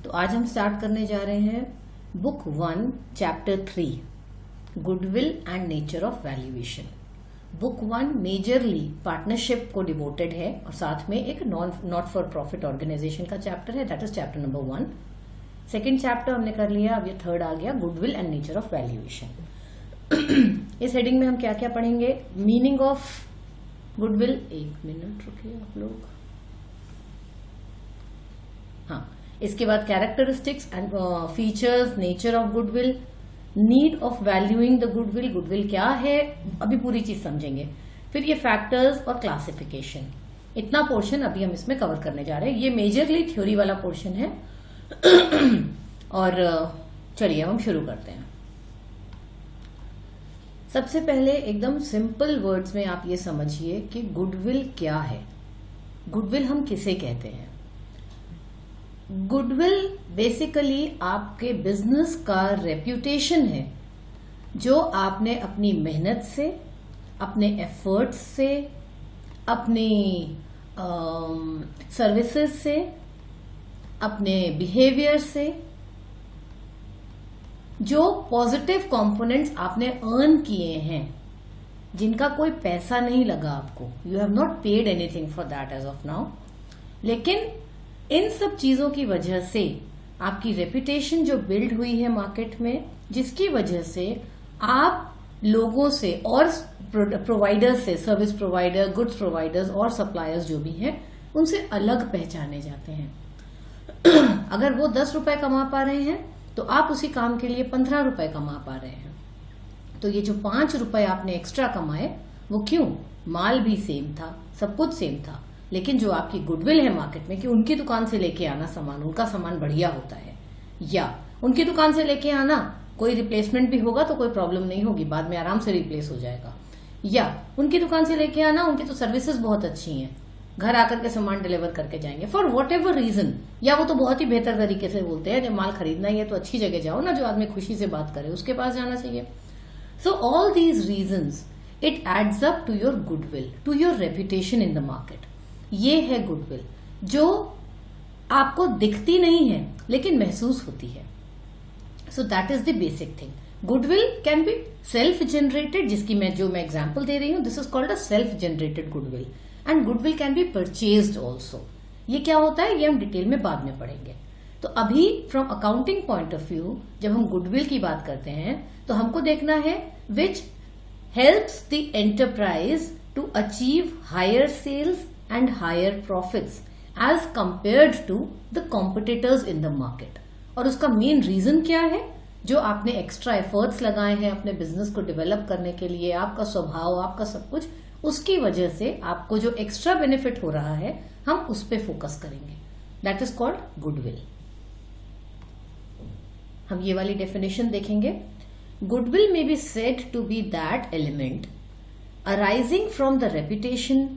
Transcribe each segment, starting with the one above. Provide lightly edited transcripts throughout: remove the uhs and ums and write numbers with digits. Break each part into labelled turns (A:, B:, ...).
A: तो आज हम स्टार्ट करने जा रहे हैं book 1 chapter 3 goodwill and nature of valuation. Book 1 majorly partnership को डिवोटेड है और साथ में एक नॉट फॉर प्रॉफिट ऑर्गेनाइजेशन का चैप्टर है, that is chapter number 1। Second chapter हमने कर लिया, अब ये थर्ड आ गया goodwill and nature of valuation. इस हेडिंग में हम क्या क्या पढ़ेंगे? मीनिंग ऑफ गुडविल, एक मिनट रुकिए आप लोग। हाँ, इसके बाद characteristics and features, nature of goodwill, need of valuing the goodwill, goodwill क्या है, अभी पूरी चीज समझेंगे। फिर ये फैक्टर्स और क्लासिफिकेशन, इतना पोर्शन अभी हम इसमें कवर करने जा रहे हैं। ये मेजरली थ्योरी वाला पोर्शन है। और चलिए हम शुरू करते हैं। सबसे पहले एकदम सिंपल वर्ड्स में आप ये समझिए कि गुडविल क्या है, गुडविल हम किसे कहते हैं। गुडविल बेसिकली आपके बिजनेस का रेप्यूटेशन है जो आपने अपनी मेहनत से, अपने एफर्ट्स से, अपनी सर्विसेज से, अपने बिहेवियर से, जो पॉजिटिव कंपोनेंट्स आपने अर्न किए हैं, जिनका कोई पैसा नहीं लगा आपको, you have not paid anything for that as of now, लेकिन इन सब चीजों की वजह से आपकी रेपुटेशन जो बिल्ड हुई है मार्केट में, जिसकी वजह से आप लोगों से और प्रोवाइडर्स से, सर्विस प्रोवाइडर, गुड्स प्रोवाइडर्स और सप्लायर्स जो भी हैं, उनसे अलग पहचाने जाते हैं। अगर वो 10 रुपए कमा पा रहे हैं तो आप उसी काम के लिए 15 रुपए कमा पा रहे हैं। तो ये जो 5 रुपए आपने एक्स्ट्रा कमाए, वो क्यों? माल भी सेम था, सब कुछ सेम था, लेकिन जो आपकी गुडविल है मार्केट में कि उनकी दुकान से लेके आना सामान, उनका सामान बढ़िया होता है, या उनकी दुकान से लेके आना, कोई रिप्लेसमेंट भी होगा तो कोई प्रॉब्लम नहीं होगी, बाद में आराम से रिप्लेस हो जाएगा, या उनकी दुकान से लेके आना, उनकी तो सर्विसेज बहुत अच्छी हैं, घर आकर के सामान डिलीवर करके जाएंगे फॉर वॉट एवर रीजन, या वो तो बहुत ही बेहतर तरीके से बोलते हैं जब माल खरीदना ही है तो अच्छी जगह जाओ ना, जो आदमी खुशी से बात करे उसके पास जाना चाहिए। So all these reasons it adds up to your goodwill, to your reputation in the market. ये है गुडविल, जो आपको दिखती नहीं है लेकिन महसूस होती है। सो that is the basic thing. Goodwill can be self generated, जिसकी मैं एग्जांपल दे रही हूं, this is called a self generated goodwill, and goodwill can be purchased also. ये क्या होता है ये हम डिटेल में बाद में पढ़ेंगे। तो अभी from accounting point of view जब हम गुडविल की बात करते हैं तो हमको देखना है which helps the enterprise to achieve higher sales and higher profits as compared to the competitors in the market। और उसका मेन रीजन क्या है? जो आपने एक्स्ट्रा एफर्ट्स लगाए हैं अपने बिजनेस को डेवलप करने के लिए, आपका स्वभाव, आपका सब कुछ, उसकी वजह से आपको जो एक्स्ट्रा बेनिफिट हो रहा है, हम उस पर फोकस करेंगे। That is called goodwill. हम ये वाली डेफिनेशन देखेंगे। गुडविल में be said to be that element arising from the reputation,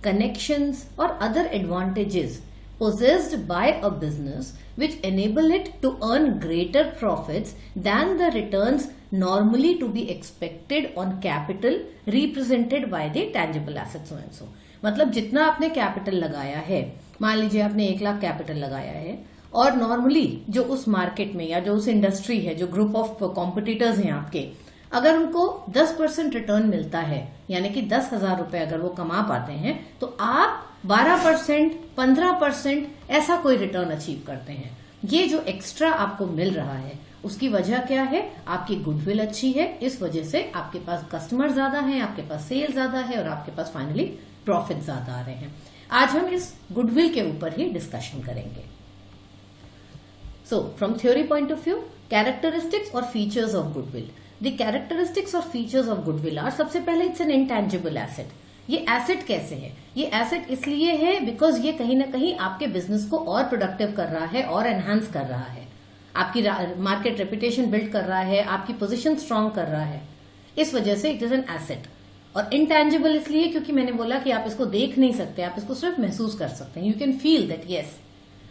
A: connections or other advantages possessed by a business which enable it to earn greater profits than the returns normally to be expected on capital represented by the tangible assets so and so। मतलब जितना आपने capital लगाया है, मान लीजिए आपने 1 lakh capital लगाया है, और नॉर्मली जो उस मार्केट में या जो उस इंडस्ट्री है, जो ग्रुप ऑफ कॉम्पिटिटर्स हैं आपके, अगर उनको 10% रिटर्न मिलता है, यानी कि 10,000 रुपए अगर वो कमा पाते हैं, तो आप 12%, 15% ऐसा कोई रिटर्न अचीव करते हैं। ये जो एक्स्ट्रा आपको मिल रहा है उसकी वजह क्या है? आपकी गुडविल अच्छी है, इस वजह से आपके पास कस्टमर ज्यादा हैं, आपके पास सेल ज्यादा है और आपके पास फाइनली प्रॉफिट ज्यादा आ रहे हैं। आज हम इस गुडविल के ऊपर ही डिस्कशन करेंगे। So from theory point of view, characteristics और features of goodwill. The characteristics or features of goodwill are, सबसे पहले इट्स एन इंटेंजिबल एसेट। ये एसेट कैसे है? ये एसेट इसलिए है बिकॉज ये कहीं ना कहीं आपके बिजनेस को और प्रोडक्टिव कर रहा है और एनहांस कर रहा है, आपकी मार्केट रेपुटेशन बिल्ड कर रहा है, आपकी पोजीशन स्ट्रांग कर रहा है, इस वजह से इट इज एन एसेट। और इंटेंजिबल इसलिए क्योंकि मैंने बोला कि आप इसको देख नहीं सकते, आप इसको सिर्फ महसूस कर सकते हैं। You can feel that yes,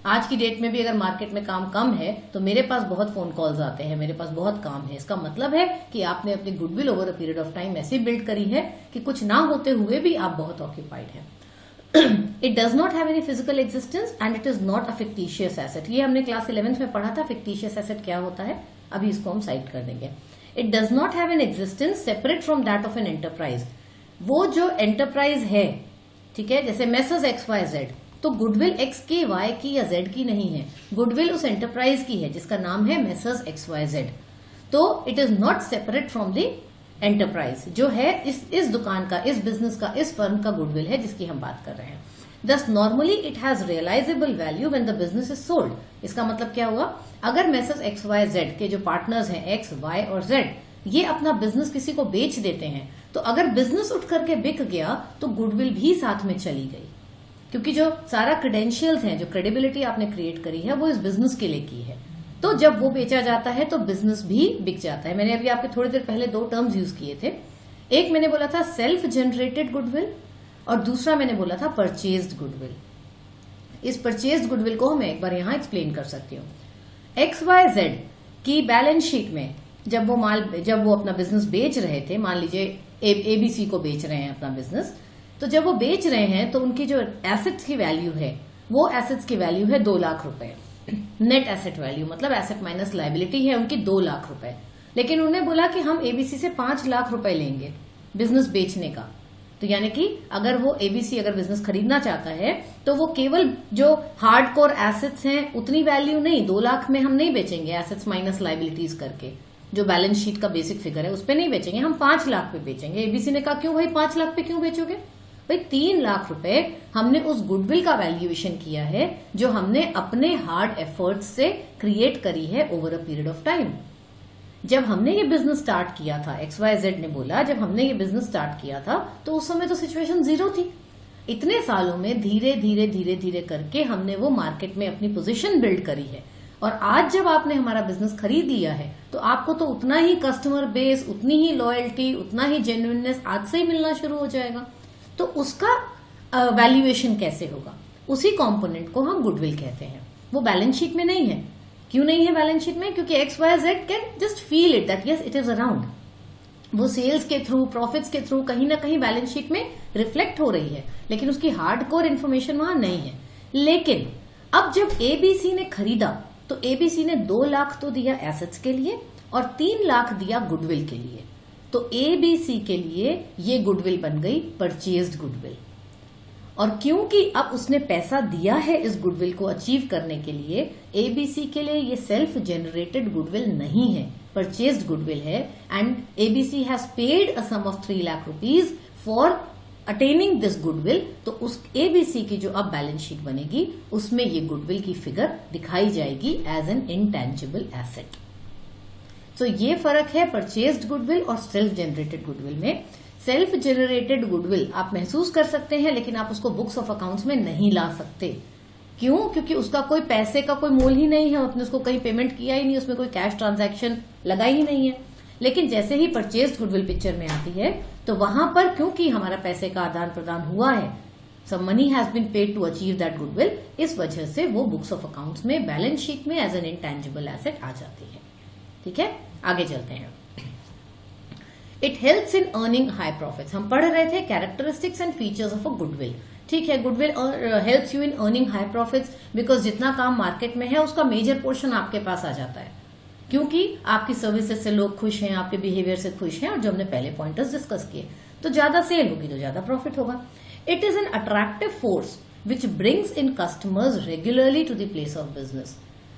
A: आज की डेट में भी अगर मार्केट में काम कम है तो मेरे पास बहुत फोन कॉल्स आते हैं, मेरे पास बहुत काम है। इसका मतलब है कि आपने अपनी goodwill over a period of time ऐसे बिल्ड करी है कि कुछ ना होते हुए भी आप बहुत ऑक्यूपाइड हैं। It does not have any physical existence and it is not a fictitious asset. ये हमने क्लास 11th में पढ़ा था, फिक्टिशियस एसेट क्या होता है, अभी इसको हम साइड कर देंगे। It does not have an existence separate from that of an enterprise. वो जो एंटरप्राइज है, ठीक है, जैसे मेसर्स XYZ, तो गुडविल X की, Y की या Z की नहीं है, गुडविल उस एंटरप्राइज की है जिसका नाम है मेसर्स XYZ। तो it is not separate from the enterprise, जो है इस दुकान का, इस बिजनेस का, इस फर्म का गुडविल है जिसकी हम बात कर रहे हैं। Thus normally it has realizable value when the business is sold। इसका मतलब क्या हुआ, अगर मेसर्स XYZ के जो पार्टनर्स हैं X, Y और Z, ये अपना बिजनेस किसी को बेच देते हैं, तो अगर बिजनेस उठ करके बिक गया तो गुडविल भी साथ में चली गई, क्योंकि जो सारा क्रेडेंशियल्स हैं, जो क्रेडिबिलिटी आपने क्रिएट करी है, वो इस बिजनेस के लिए की है। तो जब वो बेचा जाता है तो बिजनेस भी बिक जाता है। मैंने अभी आपके थोड़ी देर पहले 2 टर्म्स यूज किए थे, एक मैंने बोला था सेल्फ जनरेटेड गुडविल और दूसरा मैंने बोला था परचेज्ड गुडविल। इस परचेज्ड गुडविल को मैं एक बार यहां एक्सप्लेन कर सकती हूँ। XYZ की बैलेंस शीट में जब वो अपना बिजनेस बेच रहे थे, मान लीजिए ABC को बेच रहे हैं अपना बिजनेस, तो जब वो बेच रहे हैं तो उनकी जो एसेट्स की वैल्यू है, वो एसेट्स की वैल्यू है 2 लाख रुपए। नेट एसेट वैल्यू मतलब एसेट माइनस लायबिलिटी है उनकी 2 लाख रुपए। लेकिन उन्होंने बोला कि हम ABC से 5 लाख रुपए लेंगे बिजनेस बेचने का। तो यानी कि अगर वो ABC अगर बिजनेस खरीदना चाहता है तो वो केवल जो हार्डकोर एसेट्स हैं उतनी वैल्यू नहीं, 2 लाख में हम नहीं बेचेंगे एसेट्स माइनस लायबिलिटीज करके, जो बैलेंस शीट का बेसिक फिगर है उस पर नहीं बेचेंगे, हम 5 लाख पे बेचेंगे। ABC ने कहा क्यों भाई 5 लाख पे क्यों बेचोगे भाई, 3 लाख रुपए हमने उस गुडविल का वैल्यूएशन किया है जो हमने अपने हार्ड एफर्ट्स से क्रिएट करी है over a period of time. जब हमने ये बिजनेस स्टार्ट किया था, XYZ ने बोला, जब हमने ये बिजनेस स्टार्ट किया था तो उस समय तो सिचुएशन 0 थी। इतने सालों में धीरे धीरे धीरे धीरे करके हमने वो मार्केट में अपनी पोजीशन बिल्ड करी है, और आज जब आपने हमारा बिजनेस खरीद लिया है तो आपको तो उतना ही कस्टमर बेस, उतनी ही लॉयल्टी, उतना ही जेन्युइननेस आज से ही मिलना शुरू हो जाएगा। तो उसका वैल्यूएशन कैसे होगा, उसी कंपोनेंट को हम गुडविल कहते हैं। वो बैलेंस शीट में नहीं है। क्यों नहीं है बैलेंस शीट में, क्योंकि XYZ can just feel it that yes it is around. वो सेल्स के थ्रू, प्रॉफिट्स के थ्रू कहीं ना कहीं बैलेंस शीट में रिफ्लेक्ट हो रही है, लेकिन उसकी हार्डकोर इन्फॉर्मेशन वहां नहीं है। लेकिन अब जब ABC ने खरीदा तो ABC ने 2 लाख तो दिया एसेट्स के लिए और 3 लाख दिया गुडविल के लिए। तो ABC के लिए ये गुडविल बन गई परचेज्ड गुडविल। और क्योंकि अब उसने पैसा दिया है इस गुडविल को अचीव करने के लिए, ABC के लिए ये सेल्फ जनरेटेड गुडविल नहीं है, परचेज्ड गुडविल है। And ABC has paid a sum of 3 lakh rupees for attaining this goodwill. तो उस ABC की जो अब बैलेंस शीट बनेगी उसमें ये गुडविल की फिगर दिखाई जाएगी एज एन इंटेंजिबल एसेट। तो ये फर्क है परचेज्ड गुडविल और सेल्फ जनरेटेड गुडविल में। सेल्फ जनरेटेड गुडविल आप महसूस कर सकते हैं, लेकिन आप उसको बुक्स ऑफ अकाउंट्स में नहीं ला सकते। क्यों? क्योंकि उसका कोई पैसे का कोई मोल ही नहीं है, आपने उसको कहीं पेमेंट किया ही नहीं, उसमें कोई कैश ट्रांजैक्शन लगा ही नहीं है। लेकिन जैसे ही परचेज्ड गुडविल पिक्चर में आती है तो वहां पर क्योंकि हमारा पैसे का आदान प्रदान हुआ है, sum money has been paid to achieve that goodwill, इस वजह से वो बुक्स ऑफ अकाउंट्स में बैलेंस शीट में एज एन इंटेंजिबल एसेट आ जाती है। ठीक है, आगे चलते हैं। It helps in earning high profits. हम पढ़ रहे थे characteristics and features of a goodwill. ठीक है, goodwill helps you in earning high profits because जितना काम मार्केट में है उसका मेजर पोर्शन आपके पास आ जाता है, क्योंकि आपकी सर्विसेज से लोग खुश हैं, आपके बिहेवियर से खुश हैं, और जो हमने पहले पॉइंटर्स डिस्कस किए, तो ज्यादा सेल होगी तो ज्यादा प्रॉफिट होगा। It is an attractive force which brings in customers regularly to the place of business.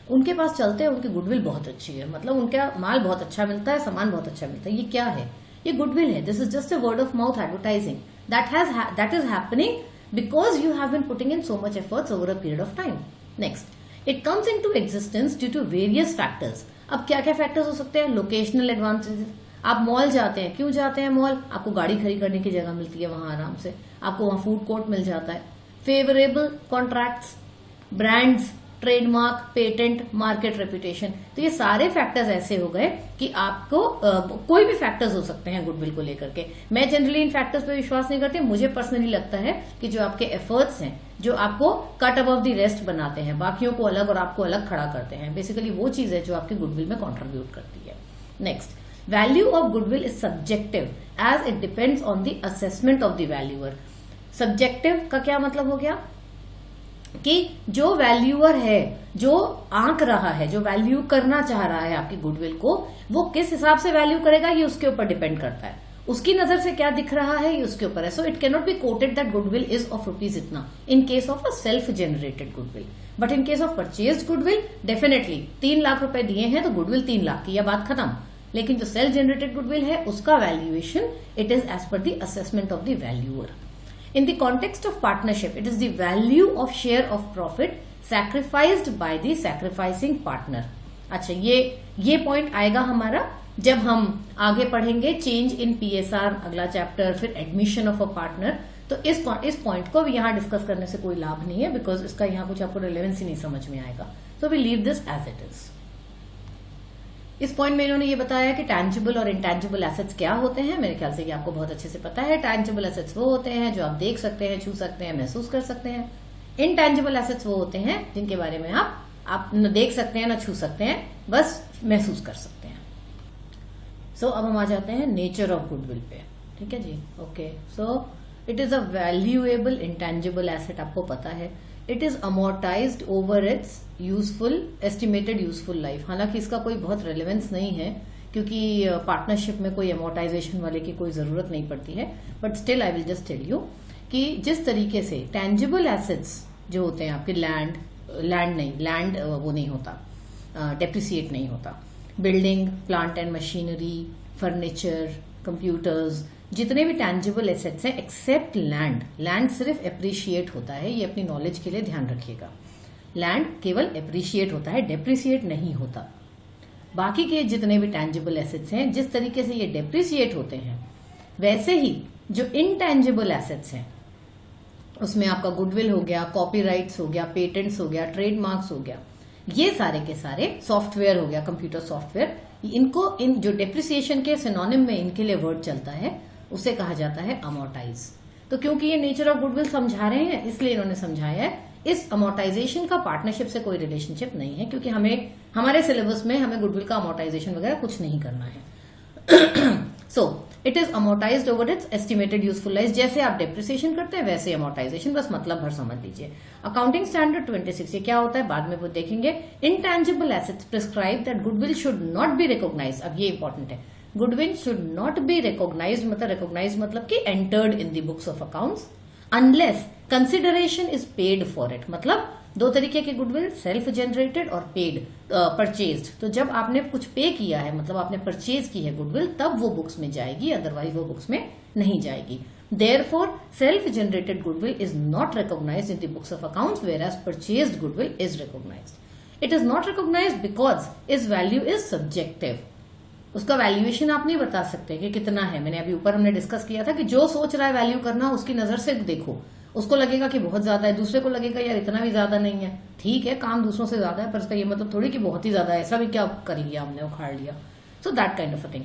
A: उनके पास चलते हैं, उनकी गुडविल बहुत अच्छी है, मतलब उनका माल बहुत अच्छा मिलता है, सामान बहुत अच्छा मिलता है। ये क्या है? ये गुडविल है। This is just a word of mouth advertising that is happening because you have been putting in so much efforts over a period of time. Next, it comes in to existence due to various factors. अब क्या क्या factors हो सकते हैं? Locational advantages. आप mall जाते हैं, क्यों जाते हैं मॉल? आपको गाड़ी खड़ी करने की जगह मिलती है वहां आराम से, आपको वहां फूड कोर्ट मिल जाता है, favourable contracts, brands, trademark, patent, market reputation. तो ये सारे फैक्टर्स ऐसे हो गए कि आपको कोई भी फैक्टर्स हो सकते हैं गुडविल को लेकर के। मैं जनरली इन फैक्टर्स पे विश्वास नहीं करती। मुझे पर्सनली लगता है कि जो आपके एफर्ट्स हैं, जो आपको कट अबव द रेस्ट बनाते हैं, बाकियों को अलग और आपको अलग खड़ा करते हैं, बेसिकली वो चीज है जो आपकी गुडविल में कॉन्ट्रीब्यूट करती है। Next, value of goodwill is subjective as it depends on the assessment of the valuer. Subjective का क्या मतलब हो गया कि जो वैल्यूअर है, जो आंक रहा है, जो वैल्यू करना चाह रहा है आपकी गुडविल को, वो किस हिसाब से वैल्यू करेगा ये उसके ऊपर डिपेंड करता है। उसकी नजर से क्या दिख रहा है ये उसके ऊपर है। So it can not be quoted that goodwill is of rupees इतना in case of a self generated goodwill, but in case of purchased goodwill definitely 3 lakh रुपए दिए हैं तो गुडविल 3 लाख की, यह बात खत्म। लेकिन जो सेल्फ जनरेटेड गुडविल है उसका valuation it is as per the assessment of the valuer. In the context of partnership, it is the value of share of profit sacrificed by the sacrificing partner. अच्छा, ये point आएगा हमारा जब हम आगे पढ़ेंगे चेंज इन पीएसआर अगला chapter, फिर एडमिशन ऑफ अ पार्टनर। तो इस पॉइंट को भी यहाँ डिस्कस करने से कोई लाभ नहीं है, बिकॉज इसका यहाँ कुछ आपको रिलेवेंस ही नहीं समझ में आएगा। So we leave this as it is. इस पॉइंट में इन्होंने ये बताया कि टैंजिबल और इंटैंजिबल एसेट्स क्या होते हैं। मेरे ख्याल से ये आपको बहुत अच्छे से पता है। टैंजिबल एसेट्स वो होते हैं जो आप देख सकते हैं, छू सकते हैं, महसूस कर सकते हैं। इनटैंजिबल एसेट्स वो होते हैं जिनके बारे में आप न देख सकते हैं, न छू सकते हैं, बस महसूस कर सकते हैं। सो अब हम आ जाते हैं नेचर ऑफ गुडविल पे। ठीक है जी, okay. So it is a valuable intangible asset, आपको पता है। It is amortised over its useful estimated useful life. हालांकि इसका कोई बहुत रेलेवेंस नहीं है क्योंकि पार्टनरशिप में कोई अमोर्टाइजेशन वाले की कोई जरूरत नहीं पड़ती है, but still I will just tell you कि जिस तरीके से टैंजिबल एसेट्स जो होते हैं आपके लैंड वो नहीं होता, डेप्रिसिएट नहीं होता। Building, plant and machinery, furniture, computers, जितने भी टैंजिबल एसेट्स हैं एक्सेप्ट लैंड सिर्फ एप्रिशिएट होता है। ये अपनी नॉलेज के लिए ध्यान रखिएगा। लैंड केवल एप्रिशिएट होता है, डेप्रिसिएट नहीं होता। बाकी के जितने भी टैंजिबल एसेट्स हैं जिस तरीके से ये डेप्रिसिएट होते हैं, वैसे ही जो इनटैंजिबल एसेट्स हैं उसमें आपका गुडविल हो गया, कॉपीराइट्स हो गया, पेटेंट्स हो गया, ट्रेडमार्क्स हो गया, ये सारे के सारे, सॉफ्टवेयर हो गया, कंप्यूटर सॉफ्टवेयर, इनको इन जो डेप्रिसिएशन के सिनोनिम में इनके लिए वर्ड चलता है उसे कहा जाता है अमोर्टाइज। तो क्योंकि ये नेचर ऑफ गुडविल समझा रहे हैं इसलिए इन्होंने समझाया है इस अमोर्टाइजेशन का पार्टनरशिप से कोई रिलेशनशिप नहीं है, क्योंकि हमारे सिलेबस में हमें गुडविल का अमोर्टाइजेशन वगैरह कुछ नहीं करना है। So it is amortised over it's estimated useful life. जैसे आप डेप्रिसिएशन करते हैं वैसे अमोर्टाइजेशन, बस मतलब भर समझ लीजिए। अकाउंटिंग स्टैंडर्ड 26 ये क्या होता है बाद में वो देखेंगे। Intangible assets prescribe that goodwill should not be recognise. अब ये इंपॉर्टेंट है, goodwill should not be recognise मतलब कि entered in the books of accounts unless consideration is paid for it. मतलब दो तरीके के गुडविल, सेल्फ जनरेटेड और पेड परचेज्ड। तो जब आपने कुछ पे किया है मतलब आपने परचेज की है गुडविल, तब वो बुक्स में जाएगी, अदरवाइज वो बुक्स में नहीं जाएगी। Therefore, self-generated goodwill is not recognized in the books of accounts, whereas purchased goodwill is recognized. It is not recognized because its value is subjective. उसका वैल्यूएशन आप नहीं बता सकते कि कितना है। मैंने अभी ऊपर हमने डिस्कस किया था कि जो सोच रहा है वैल्यू करना उसकी नजर से देखो, उसको लगेगा कि बहुत ज्यादा है, दूसरे को लगेगा यार इतना भी ज्यादा नहीं है। ठीक है, काम दूसरों से ज्यादा है, पर इसका ये मतलब थोड़ी कि बहुत ही ज्यादा है, ऐसा भी क्या कर लिया हमने, उखाड़ लिया। So that kind of a thing.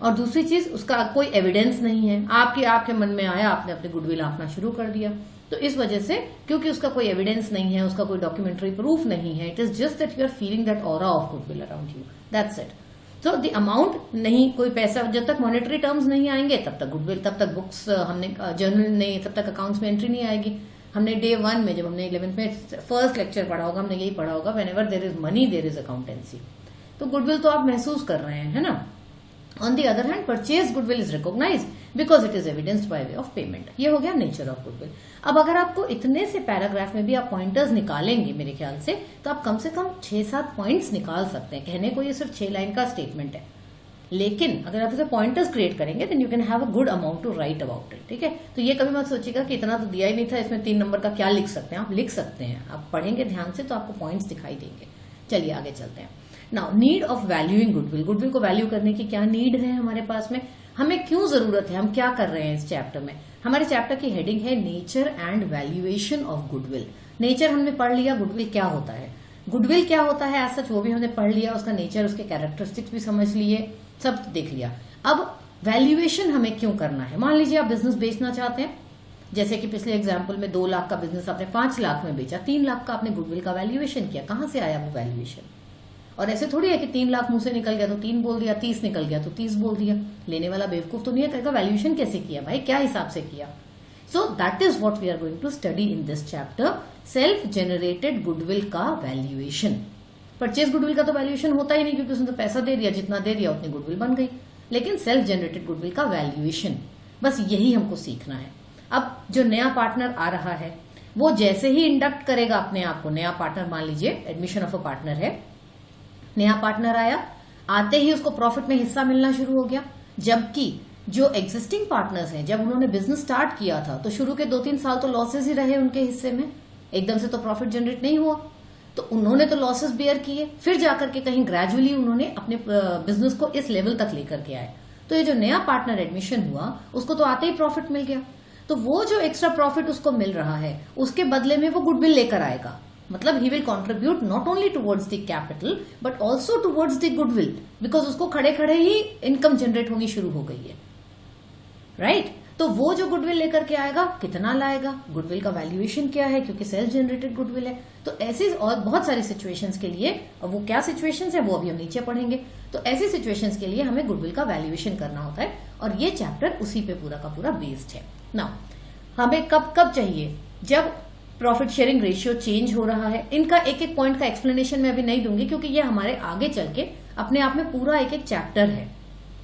A: और दूसरी चीज, उसका कोई एविडेंस नहीं है, आपके मन में आया, आपने अपने गुडविल आंकना शुरू कर दिया। तो इस वजह से, क्योंकि उसका कोई एविडेंस नहीं है, उसका कोई डॉक्यूमेंट्री प्रूफ नहीं है, it is just that you are feeling that aura of goodwill around you, that's it. तो द अमाउंट नहीं, कोई पैसा, जब तक मॉनेटरी टर्म्स नहीं आएंगे तब तक गुडविल, तब तक बुक्स हमने जर्नल नहीं, तब तक अकाउंट्स में एंट्री नहीं आएगी। हमने डे 1 में, जब हमने 11th में फर्स्ट लेक्चर पढ़ा होगा, हमने यही पढ़ा होगा, whenever there is money there is accountancy. तो गुडविल तो आप महसूस कर रहे हैं, है ना। On the other hand, purchase goodwill is recognized because it is evidenced by way of payment. ये हो गया नेचर ऑफ गुडविल। अब अगर आपको इतने से पैराग्राफ में भी आप पॉइंटर्स निकालेंगे मेरे ख्याल से, तो आप कम से कम 6-7 पॉइंट्स निकाल सकते हैं। कहने को ये सिर्फ 6 लाइन का स्टेटमेंट है, लेकिन अगर आप इसे पॉइंटर्स क्रिएट करेंगे then you can have a good amount to write about it. ठीक है, तो ये कभी मत सोचिएगा कि इतना तो दिया ही नहीं था, इसमें 3 नंबर का क्या लिख सकते हैं। आप लिख सकते हैं, आप पढ़ेंगे ध्यान से तो आपको पॉइंट्स दिखाई देंगे। चलिए आगे चलते हैं। Now, need of valuing goodwill. Goodwill को वैल्यू करने की क्या नीड है हमारे पास में, हमें क्यों जरूरत है, हम क्या कर रहे हैं इस चैप्टर में। हमारे चैप्टर की हेडिंग है nature and valuation of goodwill. Nature हमने पढ़ लिया, गुडविल क्या होता है, गुडविल क्या होता है एज सच वो भी हमने पढ़ लिया, उसका नेचर, उसके कैरेक्टरिस्टिक्स भी समझ लिए, सब देख लिया। अब वैल्यूएशन हमें क्यों करना है। मान लीजिए आप बिजनेस बेचना चाहते हैं, जैसे कि पिछले एग्जाम्पल में 2 लाख का बिजनेस आपने 5 लाख में बेचा, 3 लाख का आपने गुडविल का वैल्यूएशन किया। कहां से आया वो वैल्यूएशन। और ऐसे थोड़ी है कि 3 लाख मुंह से निकल गया तो 3 बोल दिया, 30 निकल गया तो 30 बोल दिया। लेने वाला बेवकूफ तो नहीं है, कहेगा वैल्यूएशन कैसे किया भाई, क्या हिसाब से किया। So that is what we are going to study in this chapter, self generated goodwill का वैल्यूएशन। परचेज गुडविल का तो वैल्यूएशन होता ही नहीं, क्योंकि उसने तो पैसा दे दिया, जितना दे दिया उतनी गुडविल बन गई। लेकिन सेल्फ जनरेटेड गुडविल का वैल्यूएशन, बस यही हमको सीखना है। अब जो नया पार्टनर आ रहा है, वो जैसे ही इंडक्ट करेगा अपने आप को, नया पार्टनर मान लीजिए एडमिशन ऑफ अ पार्टनर है, नया पार्टनर आया, आते ही उसको प्रॉफिट में हिस्सा मिलना शुरू हो गया। जबकि जो एग्जिस्टिंग पार्टनर्स हैं, जब उन्होंने बिजनेस स्टार्ट किया था तो शुरू के 2-3 साल तो लॉसेस ही रहे उनके हिस्से में, एकदम से तो प्रॉफिट जनरेट नहीं हुआ। तो उन्होंने तो लॉसेस बेयर किए, फिर जाकर के कहीं ग्रेजुअली उन्होंने अपने बिजनेस को इस लेवल तक लेकर के आए। तो ये जो नया पार्टनर एडमिशन हुआ, उसको तो आते ही प्रॉफिट मिल गया। तो वो जो एक्स्ट्रा प्रॉफिट उसको मिल रहा है, उसके बदले में वो गुडविल लेकर आएगा। मतलब he will contribute not only towards the capital but also towards the goodwill, because उसको खड़े खड़े ही इनकम जनरेट होनी शुरू हो गई है, राइट? तो वो जो गुडविल लेकर के आएगा, कितना लाएगा, गुडविल का वैल्यूएशन क्या है, क्योंकि सेल्फ जनरेटेड गुडविल है। तो ऐसी और बहुत सारी सिचुएशंस के लिए, और वो क्या सिचुएशंस है वो अभी हम नीचे पढ़ेंगे। तो ऐसी सिचुएशंस के लिए हमें गुडविल का वैल्यूएशन करना होता है, और ये चैप्टर उसी पे पूरा का पूरा बेस्ड है। नाउ हमें कब चाहिए, जब प्रॉफिट शेयरिंग रेशियो चेंज हो रहा है। इनका एक एक पॉइंट का एक्सप्लेनेशन मैं अभी नहीं दूंगी, क्योंकि ये हमारे आगे चल के अपने आप में पूरा एक एक चैप्टर है,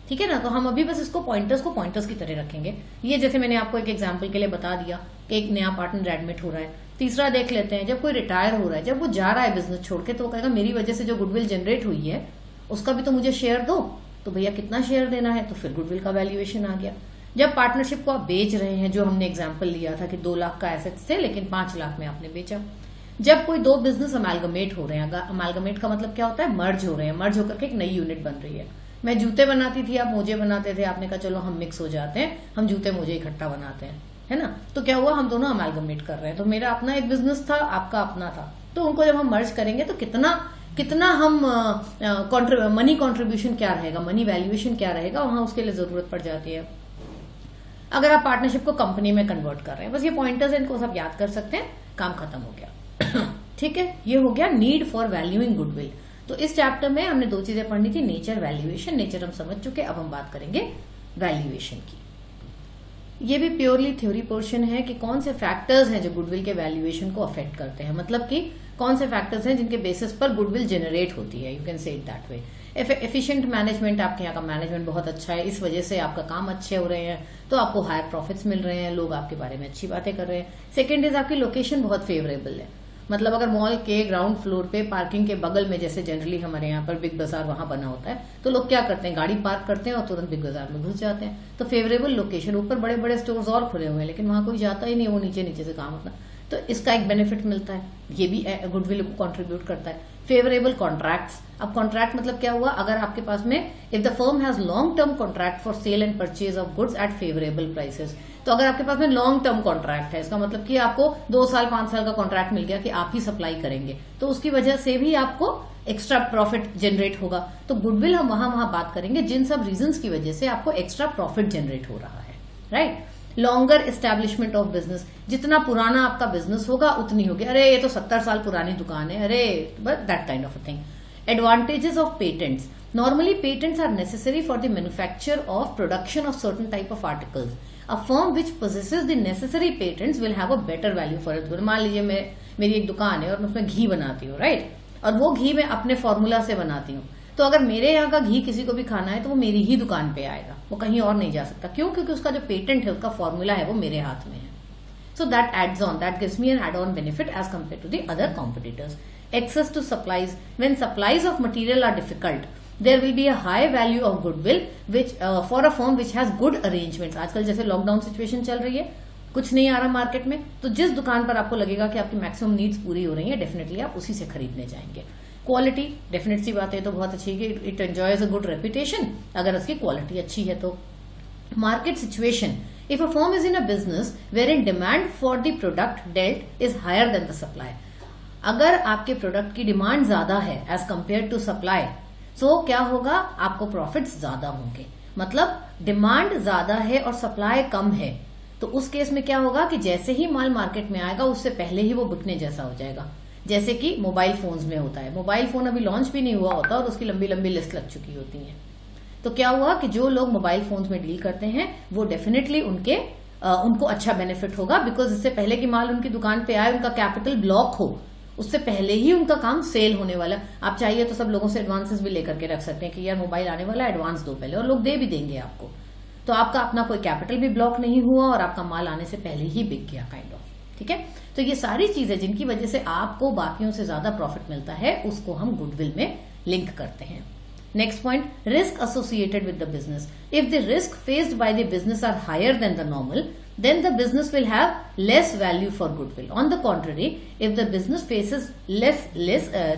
A: ठीक है ना। तो हम अभी बस इसको पॉइंटर्स की तरह रखेंगे। ये जैसे मैंने आपको एक एग्जांपल के लिए बता दिया कि एक नया पार्टनर एडमिट हो रहा है। तीसरा देख लेते हैं, जब कोई रिटायर हो रहा है, जब वो जा रहा है बिजनेस छोड़ के, तो वो कहेगा मेरी वजह से जो गुडविल जनरेट हुई है उसका भी तो मुझे शेयर दो। तो भैया कितना शेयर देना है, तो फिर गुडविल का वैल्यूएशन आ गया। जब पार्टनरशिप को आप बेच रहे हैं, जो हमने एग्जाम्पल लिया था कि 2 लाख का एसेट्स थे लेकिन 5 लाख में आपने बेचा। जब कोई 2 बिजनेस अमालगमेट हो रहे हैं, अमालगमेट का मतलब क्या होता है, मर्ज हो रहे हैं, मर्ज होकर के एक नई यूनिट बन रही है। मैं जूते बनाती थी, आप मोजे बनाते थे, आपने कहा चलो हम मिक्स हो जाते हैं, हम जूते मोजे इकट्ठा बनाते हैं, है ना। तो क्या हुआ, हम दोनों अमालगमेट कर रहे हैं। तो मेरा अपना एक बिजनेस था, आपका अपना था। तो उनको जब हम मर्ज करेंगे तो कितना हम मनी कॉन्ट्रीब्यूशन क्या रहेगा, मनी वैल्यूएशन क्या रहेगा, वहां उसके लिए जरूरत पड़ जाती है। अगर आप पार्टनरशिप को कंपनी में कन्वर्ट कर रहे हैं, बस ये पॉइंटर्स इनको सब याद कर सकते हैं, काम खत्म हो गया। ठीक है, ये हो गया नीड फॉर वैल्यूइंग गुडविल। तो इस चैप्टर में हमने 2 चीजें पढ़नी थी, नेचर, वैल्यूएशन। नेचर हम समझ चुके, अब हम बात करेंगे वैल्यूएशन की। ये भी प्योरली थ्योरी पोर्शन है कि कौन से फैक्टर्स हैं जो गुडविल के वैल्यूएशन को अफेक्ट करते हैं, मतलब कि कौन से फैक्टर्स हैं जिनके बेसिस पर गुडविल जनरेट होती है, you can say it that way. Efficient management, आपके यहाँ का मैनेजमेंट बहुत अच्छा है, इस वजह से आपका काम अच्छे हो रहे हैं, तो आपको हायर प्रॉफिट्स मिल रहे हैं, लोग आपके बारे में अच्छी बातें कर रहे हैं। सेकंड इज आपकी लोकेशन बहुत फेवरेबल है, मतलब अगर मॉल के ग्राउंड फ्लोर पे पार्किंग के बगल में, जैसे जनरली हमारे यहाँ पर बिग बाजार वहां बना होता है, तो लोग क्या करते हैं, गाड़ी पार्क करते हैं और तुरंत बिग बाजार में घुस जाते हैं। तो फेवरेबल लोकेशन, ऊपर बड़े बड़े स्टोर्स और खुले हुए हैं लेकिन वहां कोई जाता ही नहीं, वो नीचे नीचे से काम होता है, तो इसका एक बेनिफिट मिलता है, ये भी गुडविल को कंट्रीब्यूट करता है। फेवरेबल कॉन्ट्रैक्ट्स, अब कॉन्ट्रैक्ट मतलब क्या हुआ, अगर आपके पास में if the firm has long term contract for sale and purchase of goods at favourable prices, तो अगर आपके पास में लॉन्ग टर्म कॉन्ट्रैक्ट है, इसका मतलब कि आपको 2 साल 5 साल का कॉन्ट्रैक्ट मिल गया कि आप ही सप्लाई करेंगे, तो उसकी वजह से भी आपको एक्स्ट्रा प्रॉफिट जनरेट होगा। तो गुडविल हम वहां बात करेंगे जिन सब रीजंस की वजह से आपको एक्स्ट्रा प्रॉफिट जनरेट हो रहा है, right. Longer establishment of business, जितना पुराना आपका बिजनेस होगा उतनी होगी, अरे ये तो 70 साल पुरानी दुकान है, अरे that kind of a thing. Advantages of patents, normally patents are necessary for the manufacture of production of certain type of articles. A firm which possesses the necessary patents will have a better value for it. मान लीजिए मेरी एक दुकान है और मैं उसमें घी बनाती हूँ, राइट, और वो घी मैं अपने फॉर्मूला से बनाती हूँ, तो अगर मेरे यहाँ का घी किसी को भी खाना है तो वो मेरी ही दुकान पे आएगा, वो कहीं और नहीं जा सकता। क्यों? क्योंकि उसका जो पेटेंट है, उसका फॉर्मूला है, वो मेरे हाथ में है। So that adds on, that gives me an add-on benefit as compared to the other competitors. Access to supplies, when supplies of material are difficult, there will be a high value of goodwill which for a firm which has good arrangements. आजकल जैसे lockdown situation चल रही है, कुछ नहीं आ रहा market में, तो जिस दुकान पर आपको लगेगा कि आपकी मैक्सिमम नीड्स पूरी हो रही है, डेफिनेटली आप उसी से खरीदने जाएंगे। क्वालिटी, डेफिनेट सी बात है, तो बहुत अच्छी है कि it enjoys a good reputation, अगर उसकी क्वालिटी अच्छी है तो। Market situation, if a firm is in a business wherein demand for the product dealt is higher than the supply, अगर आपके प्रोडक्ट की डिमांड ज्यादा है एज कंपेयर टू सप्लाई, तो क्या होगा, आपको प्रॉफिट्स ज्यादा होंगे। मतलब डिमांड ज्यादा है और सप्लाई कम है, तो उस केस में क्या होगा कि जैसे ही माल मार्केट में आएगा उससे पहले ही वो बिकने जैसा हो जाएगा। जैसे कि मोबाइल फोन्स में होता है, मोबाइल फोन अभी लॉन्च भी नहीं हुआ होता और उसकी लंबी लंबी लिस्ट लग चुकी होती है। तो क्या हुआ कि जो लोग मोबाइल फोन्स में डील करते हैं वो डेफिनेटली उनके उनको अच्छा बेनिफिट होगा, बिकॉज इससे पहले कि माल उनकी दुकान पे आए, उनका कैपिटल ब्लॉक हो, उससे पहले ही उनका काम सेल होने वाला। आप चाहिए तो सब लोगों से एडवांसेस भी लेकर के रख सकते हैं कि यार मोबाइल आने वाला है, एडवांस दो पहले, और लोग दे भी देंगे आपको। तो आपका अपना कोई कैपिटल भी ब्लॉक नहीं हुआ और आपका माल आने से पहले ही बिक गया काइंड ऑफ, ठीक है। तो ये सारी चीजें जिनकी वजह से आपको बाकियों से ज्यादा प्रॉफिट मिलता है, उसको हम गुडविल में लिंक करते हैं। Next point, risk associated with the business. If the risk faced by the business are higher than the normal, then the business will have less value for goodwill. On the contrary, if the business faces less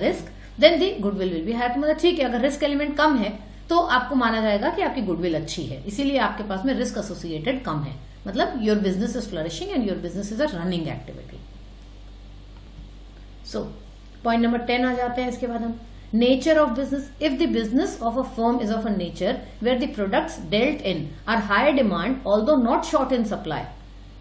A: risk, then the goodwill will be higher. मतलब ठीक है, अगर risk element कम है तो आपको माना जाएगा कि आपकी गुडविल अच्छी है, इसीलिए आपके पास में रिस्क एसोसिएटेड कम है, मतलब your business is flourishing and your business is a running activity. So point number 10 आ जाते हैं इसके बाद हम। Nature of business. If the business of a firm is of a nature where the products dealt in are high demand, although not short in supply.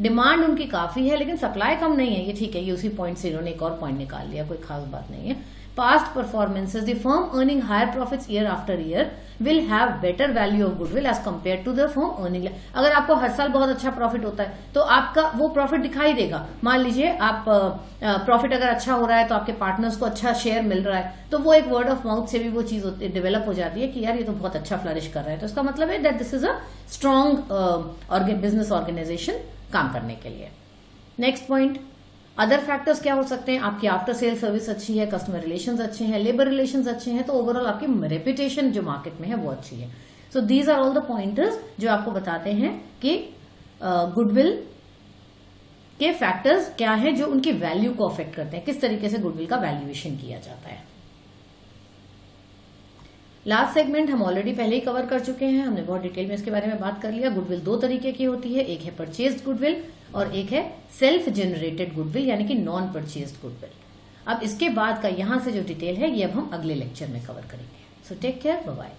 A: Demand उनकी काफी है लेकिन supply कम नहीं है, ये ठीक है, ये उसी पॉइंट से इन्होंने एक और पॉइंट निकाल लिया, कोई खास बात नहीं है। Past performances, the firm earning higher profits year after year will have better value of goodwill as compare to the firm earning. अगर आपको हर साल बहुत अच्छा प्रॉफिट होता है तो आपका वो प्रॉफिट दिखाई देगा। मान लीजिए आप प्रॉफिट अगर अच्छा हो रहा है तो आपके पार्टनर्स को अच्छा शेयर मिल रहा है, तो वो एक वर्ड ऑफ माउथ से भी वो चीज डेवलप हो जाती है कि यार ये तो बहुत अच्छा फ्लरिश कर रहा है, तो इसका मतलब है that this is a strong business organisation काम करने के लिए। नेक्स्ट पॉइंट, अदर फैक्टर्स क्या हो सकते हैं? आपकी आफ्टर सेल सर्विस अच्छी है, कस्टमर रिलेशंस अच्छे हैं, लेबर रिलेशंस अच्छे हैं, तो ओवरऑल आपकी रेपुटेशन जो मार्केट में है वो अच्छी है। So these are all the pointers जो आपको बताते हैं कि गुडविल के फैक्टर्स क्या हैं जो उनकी वैल्यू को अफेक्ट करते हैं, किस तरीके से गुडविल का वैल्यूएशन किया जाता है। लास्ट सेगमेंट हम ऑलरेडी पहले ही कवर कर चुके हैं, हमने बहुत डिटेल में इसके बारे में बात कर लिया। गुडविल दो तरीके की होती है, एक है परचेज्ड गुडविल और एक है सेल्फ जनरेटेड गुडविल यानी कि नॉन परचेज्ड गुडविल। अब इसके बाद का यहां से जो डिटेल है ये अब हम अगले लेक्चर में कवर करेंगे। So take care, bye bye.